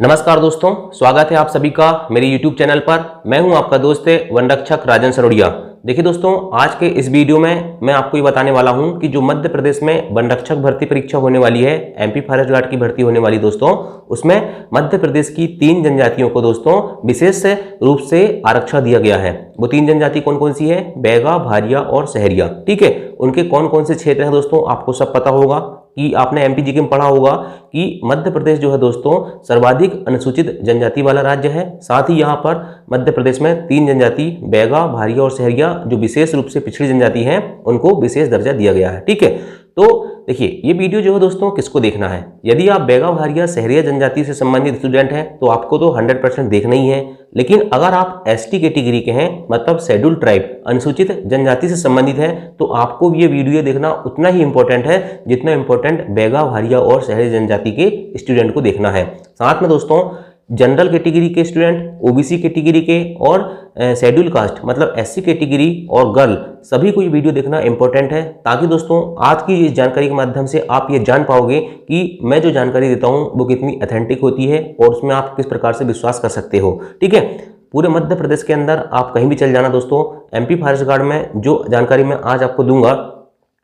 नमस्कार दोस्तों, स्वागत है आप सभी का मेरे YouTube चैनल पर। मैं हूं आपका दोस्त वन रक्षक राजन सरोड़िया। देखिए दोस्तों, आज के इस वीडियो में मैं आपको ये बताने वाला हूं कि जो मध्य प्रदेश में वन रक्षक भर्ती परीक्षा होने वाली है, एमपी फॉरेस्ट गार्ड की भर्ती होने वाली दोस्तों, उसमें मध्य प्रदेश की 3 जनजातियों को दोस्तों विशेष रूप से आरक्षण दिया गया है। वो 3 जनजाति कौन कौन सी है? बैगा, भारिया और सहरिया। ठीक है, उनके कौन कौन से क्षेत्र हैं दोस्तों, आपको सब पता होगा कि आपने एमपीजीके में पढ़ा होगा कि मध्य प्रदेश जो है दोस्तों सर्वाधिक अनुसूचित जनजाति वाला राज्य है। साथ ही यहाँ पर मध्य प्रदेश में 3 जनजाति बैगा, भारिया और सहरिया जो विशेष रूप से पिछड़ी जनजाति हैं, उनको विशेष दर्जा दिया गया है। ठीक है, तो देखिए ये वीडियो जो है दोस्तों किसको देखना है? यदि आप बैगा, भारिया, सहरिया जनजाति से संबंधित स्टूडेंट हैं तो आपको तो 100% देखना ही है। लेकिन अगर आप एसटी कैटेगरी के हैं, मतलब शेड्यूल ट्राइब, अनुसूचित जनजाति से संबंधित हैं, तो आपको ये वीडियो देखना उतना ही इंपॉर्टेंट है जितना इंपॉर्टेंट बैगा, भारिया और सहरिया जनजाति के स्टूडेंट को देखना है। साथ में दोस्तों जनरल कैटेगरी के स्टूडेंट, ओबीसी कैटेगरी के और शेड्यूल कास्ट मतलब एससी कैटेगरी और गर्ल, सभी को ये वीडियो देखना इंपॉर्टेंट है, ताकि दोस्तों आज की इस जानकारी के माध्यम से आप ये जान पाओगे कि मैं जो जानकारी देता हूँ वो कितनी ऑथेंटिक होती है और उसमें आप किस प्रकार से विश्वास कर सकते हो। ठीक है, पूरे मध्य प्रदेश के अंदर आप कहीं भी चल जाना दोस्तों, एमपी फॉरेस्ट गार्ड में जो जानकारी मैं आज आपको दूंगा,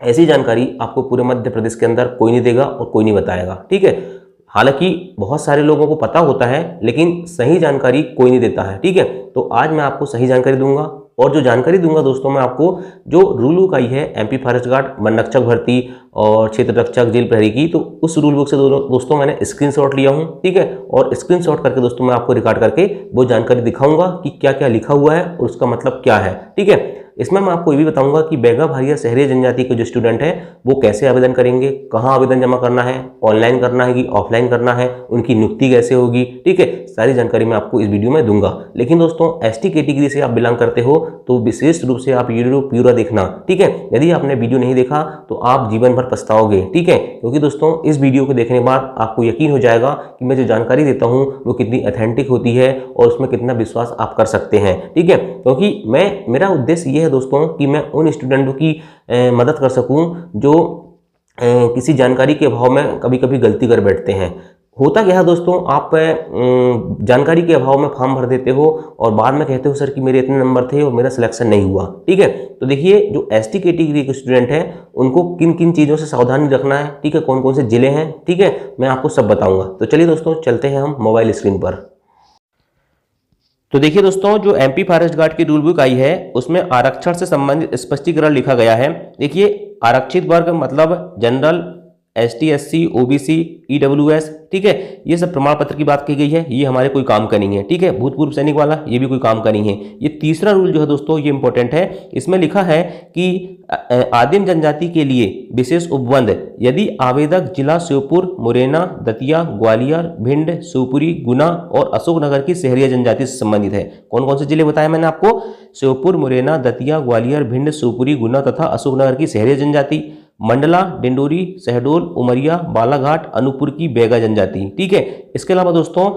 ऐसी जानकारी आपको पूरे मध्य प्रदेश के अंदर कोई नहीं देगा और कोई नहीं बताएगा। ठीक है, हालांकि बहुत सारे लोगों को पता होता है लेकिन सही जानकारी कोई नहीं देता है। ठीक है, तो आज मैं आपको सही जानकारी दूंगा और जो जानकारी दूंगा दोस्तों मैं आपको जो रूल बुक आई है एमपी फॉरेस्ट गार्ड वन रक्षक भर्ती और क्षेत्र रक्षक जेल प्रहरी की, तो उस रूल बुक से दोस्तों मैंने स्क्रीनशॉट लिया हूं। ठीक है, और स्क्रीनशॉट करके दोस्तों मैं आपको रिकॉर्ड करके वो जानकारी दिखाऊंगा कि क्या क्या लिखा हुआ है और उसका मतलब क्या है। ठीक है, इसमें मैं आपको ये भी बताऊंगा कि बैगा, भारिया, सहरिया जनजाति के जो स्टूडेंट हैं वो कैसे आवेदन करेंगे, कहाँ आवेदन जमा करना है, ऑनलाइन करना है कि ऑफलाइन करना है, उनकी नियुक्ति कैसे होगी। ठीक है, सारी जानकारी मैं आपको इस वीडियो में दूंगा। लेकिन दोस्तों एसटी कैटेगरी से आप बिलोंग करते हो तो विशेष रूप से आप वीडियो पूरा देखना। ठीक है, यदि आपने वीडियो नहीं देखा तो आप जीवन भर पछताओगे। ठीक है, क्योंकि दोस्तों इस वीडियो को देखने के बाद आपको यकीन हो जाएगा कि मैं जो जानकारी देता हूँ वो कितनी ऑथेंटिक होती है और उसमें कितना विश्वास आप कर सकते हैं। ठीक है, क्योंकि मेरा उद्देश्य ये है दोस्तों कि मैं उन स्टूडेंटों की मदद कर सकूं जो किसी जानकारी के अभाव में कभी कभी गलती कर बैठते हैं। होता क्या है दोस्तों, आप जानकारी के अभाव में फॉर्म भर देते हो और बाद में कहते हो सर कि मेरे इतने नंबर थे और मेरा सिलेक्शन नहीं हुआ। ठीक है, तो देखिए जो एसटी कैटेगरी के स्टूडेंट हैं उनको किन किन चीज़ों से सावधानी रखना है। ठीक है, कौन कौन से जिले हैं, ठीक है, मैं आपको सब बताऊंगा। तो चलिए दोस्तों चलते हैं हम मोबाइल स्क्रीन पर। तो देखिए दोस्तों, जो एमपी फॉरेस्ट गार्ड की रूल बुक आई है उसमें आरक्षण से संबंधित स्पष्टीकरण लिखा गया है। देखिए आरक्षित वर्ग मतलब general, ST, SC, OBC, EWS, ठीक है, ये सब प्रमाण पत्र की बात की गई है, ये हमारे कोई काम का नहीं है। ठीक है, भूतपूर्व सैनिक वाला ये भी कोई काम का नहीं है। ये तीसरा रूल जो है दोस्तों ये इंपॉर्टेंट है, इसमें लिखा है कि आदिम जनजाति के लिए विशेष उपबंध यदि आवेदक जिला श्योपुर, मुरैना, दतिया, ग्वालियर, भिंड, शिवपुरी, गुना और अशोकनगर की सहरिया जनजाति से संबंधित है। कौन कौन से जिले बताए मैंने आपको? श्योपुर, मुरैना, दतिया, ग्वालियर, भिंड, शिवपुरी, गुना तथा अशोकनगर की सहरिया जनजाति, मंडला, डिंडोरी, शहडोल, उमरिया, बालाघाट, अनूपपुर की बैगा जनजाति। ठीक है, इसके अलावा दोस्तों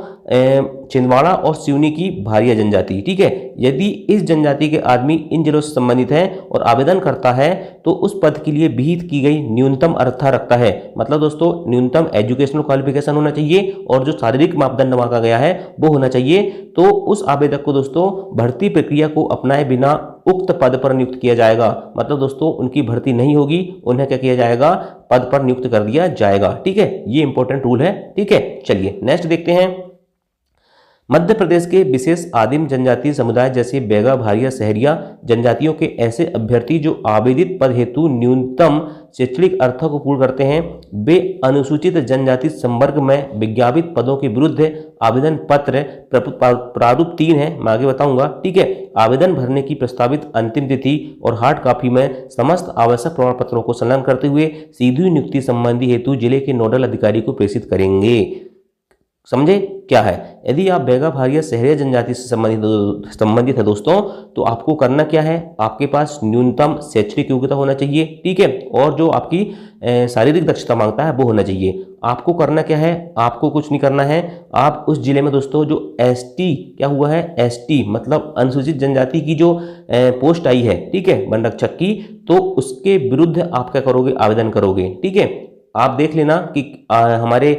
छिंदवाड़ा और सिवनी की भारिया जनजाति। ठीक है, यदि इस जनजाति के आदमी इन जिलों से संबंधित है और आवेदन करता है तो उस पद के लिए विहित की गई न्यूनतम अर्हता रखता है। मतलब दोस्तों न्यूनतम एजुकेशनल क्वालिफिकेशन होना चाहिए और जो शारीरिक मापदंड मांगा गया है वो होना चाहिए। तो उस आवेदक को दोस्तों भर्ती प्रक्रिया को अपनाए बिना उक्त पद पर नियुक्त किया जाएगा। मतलब दोस्तों उनकी भर्ती नहीं होगी, उन्हें क्या किया जाएगा? पद पर नियुक्त कर दिया जाएगा। ठीक है, ये इंपॉर्टेंट रूल है। ठीक है, चलिए नेक्स्ट देखते हैं। मध्य प्रदेश के विशेष आदिम जनजातीय समुदाय जैसे बैगा, भारिया, सहरिया जनजातियों के ऐसे अभ्यर्थी जो आवेदित पद हेतु न्यूनतम शैक्षणिक अर्थों को पूर्ण करते हैं, वे अनुसूचित जनजाति संवर्ग में विज्ञापित पदों के विरुद्ध आवेदन पत्र प्रारूप 3 है, मैं आगे बताऊंगा। ठीक है, आवेदन भरने की प्रस्तावित अंतिम तिथि और हार्ड कॉपी में समस्त आवश्यक प्रमाण पत्रों को संलग्न करते हुए सीधी नियुक्ति संबंधी हेतु जिले के नोडल अधिकारी को प्रेषित करेंगे। समझे क्या है? यदि आप बैगा, भारिया, सहरिया जनजाति से संबंधित है दोस्तों तो आपको करना क्या है? आपके पास न्यूनतम शैक्षणिक योग्यता होना चाहिए। ठीक है, और जो आपकी शारीरिक दक्षता मांगता है वो होना चाहिए। आपको करना क्या है? आपको कुछ नहीं करना है। आप उस जिले में दोस्तों जो एसटी क्या हुआ है, एसटी मतलब अनुसूचित जनजाति की जो पोस्ट आई है, ठीक है, वन रक्षक की, तो उसके विरुद्ध आप क्या करोगे? आवेदन करोगे। ठीक है, आप देख लेना कि हमारे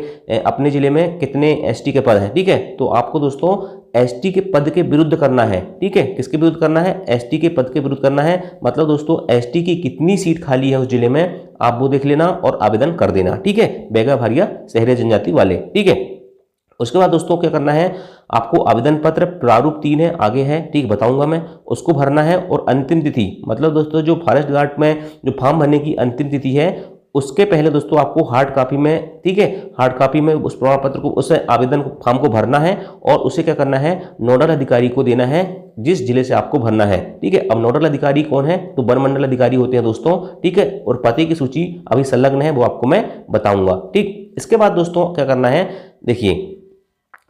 अपने जिले में कितने एसटी के पद हैं। ठीक है, तो आपको दोस्तों एसटी के पद के विरुद्ध करना है। ठीक है, किसके विरुद्ध करना है? एसटी के पद के विरुद्ध करना है। मतलब दोस्तों एसटी की कितनी सीट खाली है उस जिले में, आप वो देख लेना और आवेदन कर देना। ठीक है, बैगा भारिया शहरी जनजाति वाले। ठीक है, उसके बाद दोस्तों क्या करना है, आपको आवेदन पत्र प्रारूप 3 है, आगे है, ठीक बताऊंगा मैं, उसको भरना है। और अंतिम तिथि, मतलब दोस्तों जो फॉरेस्ट गार्ड में जो फॉर्म भरने की अंतिम तिथि है उसके पहले दोस्तों आपको हार्ड कॉपी में, ठीक है, हार्ड कॉपी में उस प्रमाण पत्र को, उस आवेदन फॉर्म को भरना है और उसे क्या करना है, नोडल अधिकारी को देना है जिस जिले से आपको भरना है। ठीक है, अब नोडल अधिकारी कौन है? तो वन मंडल अधिकारी होते हैं दोस्तों। ठीक है, और पते की सूची अभी संलग्न है, वो आपको मैं बताऊंगा। ठीक, इसके बाद दोस्तों क्या करना है, देखिए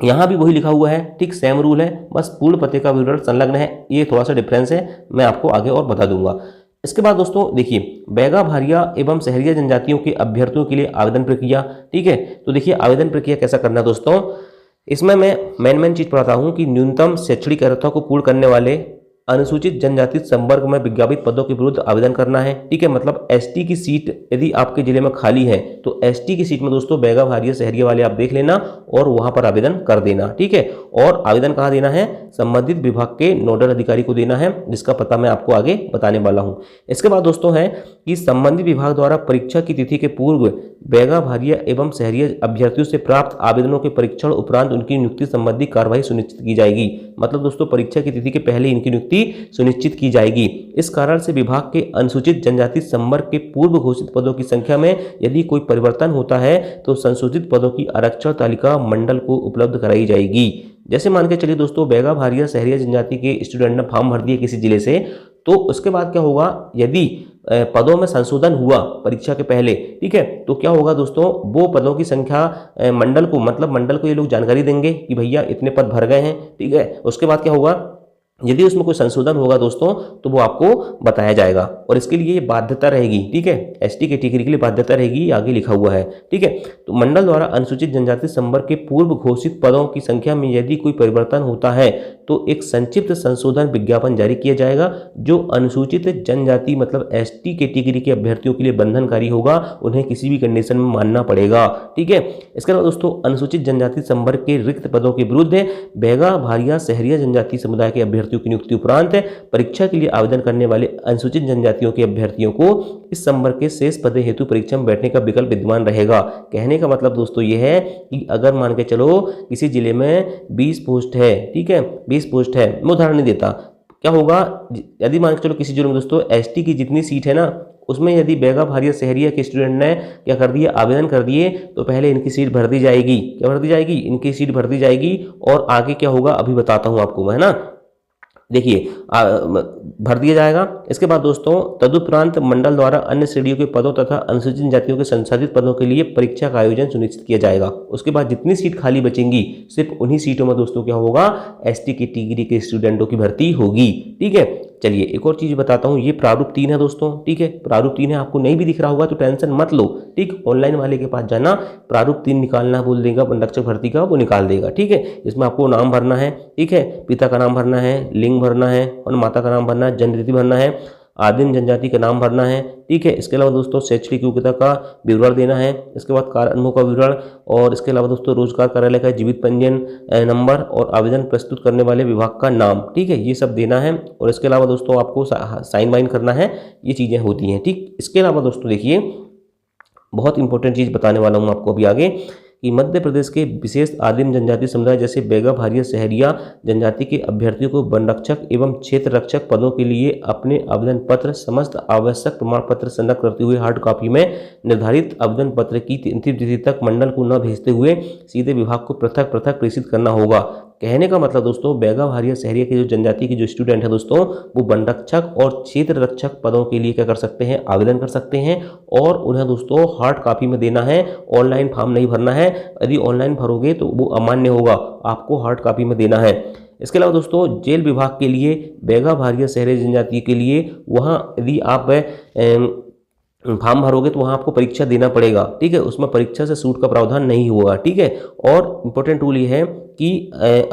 यहाँ भी वही लिखा हुआ है, ठीक, सेम रूल है, बस पूर्ण पते का विवरण संलग्न है, ये थोड़ा सा डिफरेंस है, मैं आपको आगे और बता दूंगा। इसके बाद दोस्तों देखिए बैगा भारिया एवं सहरिया जनजातियों के अभ्यर्थियों के लिए आवेदन प्रक्रिया। ठीक है, तो देखिए आवेदन प्रक्रिया कैसा करना है दोस्तों, इसमें मैं मेन चीज पढ़ाता हूँ कि न्यूनतम शैक्षणिक अर्हता को पूर्ण करने वाले अनुसूचित जनजाति संवर्ग में विज्ञापित पदों के विरुद्ध आवेदन करना है। ठीक है, मतलब एसटी की सीट यदि आपके जिले में खाली है तो एसटी की सीट में दोस्तों बैगा भारिया शहरिया वाले आप देख लेना और वहां पर आवेदन कर देना। ठीक है, और आवेदन कहाँ देना है, संबंधित विभाग के नोडल अधिकारी को देना है, जिसका पता मैं आपको आगे बताने वाला हूँ। इसके बाद दोस्तों है कि संबंधित विभाग द्वारा परीक्षा की तिथि के पूर्व बैगा भारिया एवं शहरिया अभ्यर्थियों से प्राप्त आवेदनों के परीक्षण उपरांत उनकी नियुक्ति संबंधी कार्यवाही सुनिश्चित की जाएगी। मतलब दोस्तों परीक्षा की तिथि के पहले इनकी नियुक्ति सुनिश्चित की जाएगी। इस कारण से विभाग के अनुसूचित जनजाति संवर्ग के पूर्व घोषित पदों की संख्या में यदि कोई परिवर्तन होता है तो संशोधित पदों की आरक्षण तालिका मंडल को उपलब्ध कराई जाएगी। जैसे मान के चलिए दोस्तों बैगा भारिया शहरिया जनजाति के स्टूडेंट ने फॉर्म भर दिए किसी जिले से, तो उसके बाद क्या होगा, यदि पदों में संशोधन हुआ परीक्षा के पहले, ठीक है, तो क्या होगा दोस्तों, वो पदों की संख्या मंडल को, मतलब मंडल को ये लोग जानकारी देंगे कि भैया इतने पद भर गए हैं। ठीक है, उसके बाद क्या होगा, यदि उसमें कोई संशोधन होगा दोस्तों तो वो आपको बताया जाएगा और इसके लिए ये बाध्यता रहेगी। ठीक है, एसटी कैटेगरी के लिए बाध्यता रहेगी, आगे लिखा हुआ है। ठीक है, तो मंडल द्वारा अनुसूचित जनजाति संवर्ग के पूर्व घोषित पदों की संख्या में यदि कोई परिवर्तन होता है तो एक संक्षिप्त संशोधन विज्ञापन जारी किया जाएगा जो अनुसूचित जनजाति मतलब एसटी कैटेगरी के अभ्यर्थियों के लिए बंधनकारी होगा, उन्हें किसी भी कंडीशन में मानना पड़ेगा। ठीक है, इसके अलावा दोस्तों अनुसूचित जनजाति संवर्ग के रिक्त पदों के विरुद्ध बैगा भारिया शहरिया जनजाति समुदाय के अभ्यर्थियों की नियुक्ति उपरांत परीक्षा के लिए आवेदन करने वाले अनुसूचित जनजातियों के अभ्यर्थियों को इस संवर्ग के शेष पदे हेतु परीक्षा में बैठने का विकल्प विद्यमान रहेगा। कहने का मतलब दोस्तों ये है कि अगर मान के चलो किसी जिले में 20 पोस्ट है, ठीक है, 20 पोस्ट है, मैं उदाहरण नहीं देता, क्या होगा यदि मान के चलो किसी जिले में दोस्तों एसटी की जितनी सीट है ना उसमें यदि बैगा भारिया शहरिया के स्टूडेंट ने क्या कर दिया, आवेदन कर दिए, तो पहले इनकी सीट भर दी जाएगी। क्या भर दी जाएगी? इनकी सीट भर दी जाएगी और आगे क्या होगा अभी बताता हूं आपको मैं, है ना। देखिए भर दिया जाएगा। इसके बाद दोस्तों तदुपरांत मंडल द्वारा अन्य श्रेणियों के पदों तथा अनुसूचित जातियों के संसाधित पदों के लिए परीक्षा का आयोजन सुनिश्चित किया जाएगा। उसके बाद जितनी सीट खाली बचेंगी सिर्फ उन्हीं सीटों में दोस्तों क्या होगा, एसटी कैटेगरी के स्टूडेंटों की भर्ती होगी। ठीक है, चलिए एक और चीज बताता हूँ, ये प्रारूप 3 है दोस्तों। ठीक है, प्रारूप 3 है, आपको नहीं भी दिख रहा होगा तो टेंशन मत लो। ठीक, ऑनलाइन वाले के पास जाना, प्रारूप 3 निकालना बोल देगा, वन रक्षक भर्ती का वो निकाल देगा। ठीक है, इसमें आपको नाम भरना है, ठीक है, पिता का नाम भरना है, लिंग भरना है और माता का नाम भरना है, जन्म तिथि भरना है, आदिम जनजाति का नाम भरना है। ठीक है, इसके अलावा दोस्तों शैक्षणिक योग्यता का विवरण देना है, इसके बाद कार्य अनुभव का विवरण और इसके अलावा दोस्तों रोजगार कार्यालय का जीवित पंजीयन नंबर और आवेदन प्रस्तुत करने वाले विभाग का नाम। ठीक है, ये सब देना है और इसके अलावा दोस्तों आपको साइन वाइन करना है, ये चीज़ें होती हैं। ठीक, इसके अलावा दोस्तों देखिए बहुत इंपॉर्टेंट चीज़ बताने वाला हूँ आपको अभी आगे कि मध्य प्रदेश के विशेष आदिम जनजाति समुदाय जैसे बैगा भारिया शहरिया जनजाति के अभ्यर्थियों को वन रक्षक एवं क्षेत्र रक्षक पदों के लिए अपने आवेदन पत्र समस्त आवश्यक प्रमाण पत्र संलग्न करते हुए हार्ड कॉपी में निर्धारित आवेदन पत्र की अंतिम तिथि तक मंडल को न भेजते हुए सीधे विभाग को पृथक पृथक प्रेषित करना होगा। कहने का मतलब दोस्तों बैगा भारिया शहरिया के जो जनजाति के जो स्टूडेंट है दोस्तों वो वन रक्षक और क्षेत्र रक्षक पदों के लिए क्या कर सकते हैं, आवेदन कर सकते हैं और उन्हें दोस्तों हार्ड कॉपी में देना है, ऑनलाइन फॉर्म नहीं भरना है। यदि ऑनलाइन भरोगे तो वो अमान्य होगा, आपको हार्ड कॉपी में देना है। इसके अलावा दोस्तों जेल विभाग के लिए बैगा भारिया शहरी जनजाति के लिए वहाँ यदि आप फॉर्म भरोगे तो वहाँ आपको परीक्षा देना पड़ेगा, ठीक है। उसमें परीक्षा से छूट का प्रावधान नहीं होगा, ठीक है। और इम्पोर्टेंट रूल ये है कि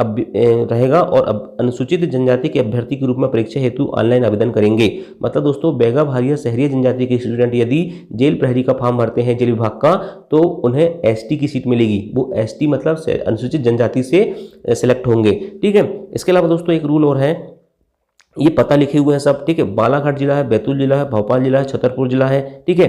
अब रहेगा और अब अनुसूचित जनजाति के अभ्यर्थी के रूप में परीक्षा हेतु ऑनलाइन आवेदन करेंगे। मतलब दोस्तों बैगा भारिया शहरी जनजाति के स्टूडेंट यदि जेल प्रहरी का फॉर्म भरते हैं जेल विभाग का, तो उन्हें एसटी की सीट मिलेगी। वो एसटी मतलब अनुसूचित जनजाति से सिलेक्ट होंगे, ठीक है। इसके अलावा दोस्तों एक रूल और है, ये पता लिखे हुए हैं सब, ठीक है। बालाघाट जिला है, बैतूल जिला है, भोपाल जिला है, छतरपुर जिला है, ठीक है।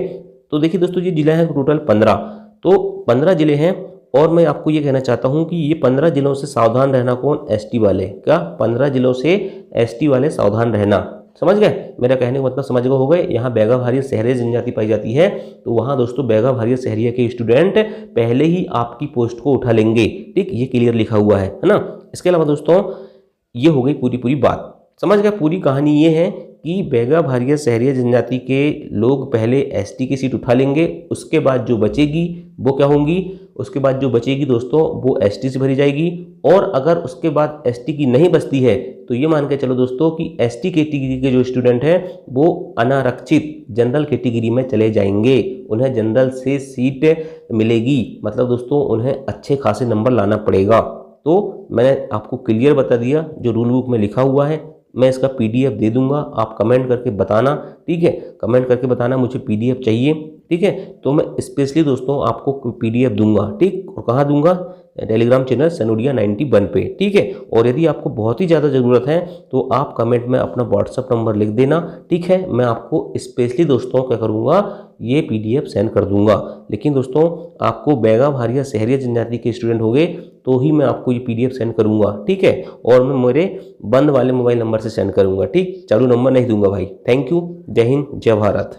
तो देखिए दोस्तों ये जिला है टोटल 15, तो 15 जिले हैं। और मैं आपको ये कहना चाहता हूँ कि ये 15 जिलों से सावधान रहना। कौन? एसटी वाले। क्या? 15 जिलों से एसटी वाले सावधान रहना। समझ गए? मेरा कहने का मतलब समझ गए हो गए। यहाँ बैगा भारिया शहरी जनजाति पाई जाती है, तो वहाँ दोस्तों बैगा भारिया शहरिया के स्टूडेंट पहले ही आपकी पोस्ट को उठा लेंगे, ठीक। ये क्लियर लिखा हुआ है ना। इसके अलावा दोस्तों ये हो गई पूरी बात, समझ गया। पूरी कहानी ये है कि बैगा भारिया शहरी जनजाति के लोग पहले एसटी की सीट उठा लेंगे, उसके बाद जो बचेगी वो क्या होंगी? उसके बाद जो बचेगी दोस्तों वो एसटी से भरी जाएगी। और अगर उसके बाद एसटी की नहीं बचती है तो ये मान के चलो दोस्तों कि एसटी कैटेगरी के जो स्टूडेंट हैं वो अनारक्षित जनरल कैटेगरी में चले जाएंगे, उन्हें जनरल से सीट मिलेगी। मतलब दोस्तों उन्हें अच्छे खासे नंबर लाना पड़ेगा। तो मैंने आपको क्लियर बता दिया जो रूल बुक में लिखा हुआ है। मैं इसका पीडीएफ दे दूंगा, आप कमेंट करके बताना, ठीक है। कमेंट करके बताना मुझे पीडीएफ चाहिए, ठीक है। तो मैं स्पेशली दोस्तों आपको पीडीएफ दूंगा, ठीक। और कहाँ दूंगा? टेलीग्राम चैनल सनोडिया 91 पे, ठीक है। और यदि आपको बहुत ही ज़्यादा ज़रूरत है तो आप कमेंट में अपना व्हाट्सअप नंबर लिख देना, ठीक है। मैं आपको स्पेशली दोस्तों क्या करूँगा, ये पीडीएफ सेंड कर दूंगा। लेकिन दोस्तों आपको बैगा भारिया शहरी जनजाति के स्टूडेंट हो गए तो ही मैं आपको ये पीडीएफ सेंड करूंगा, ठीक है। और मैं मेरे बंद वाले मोबाइल नंबर से सेंड करूंगा, ठीक। चालू नंबर नहीं दूंगा भाई। Thank you. जय हिंद, जय भारत।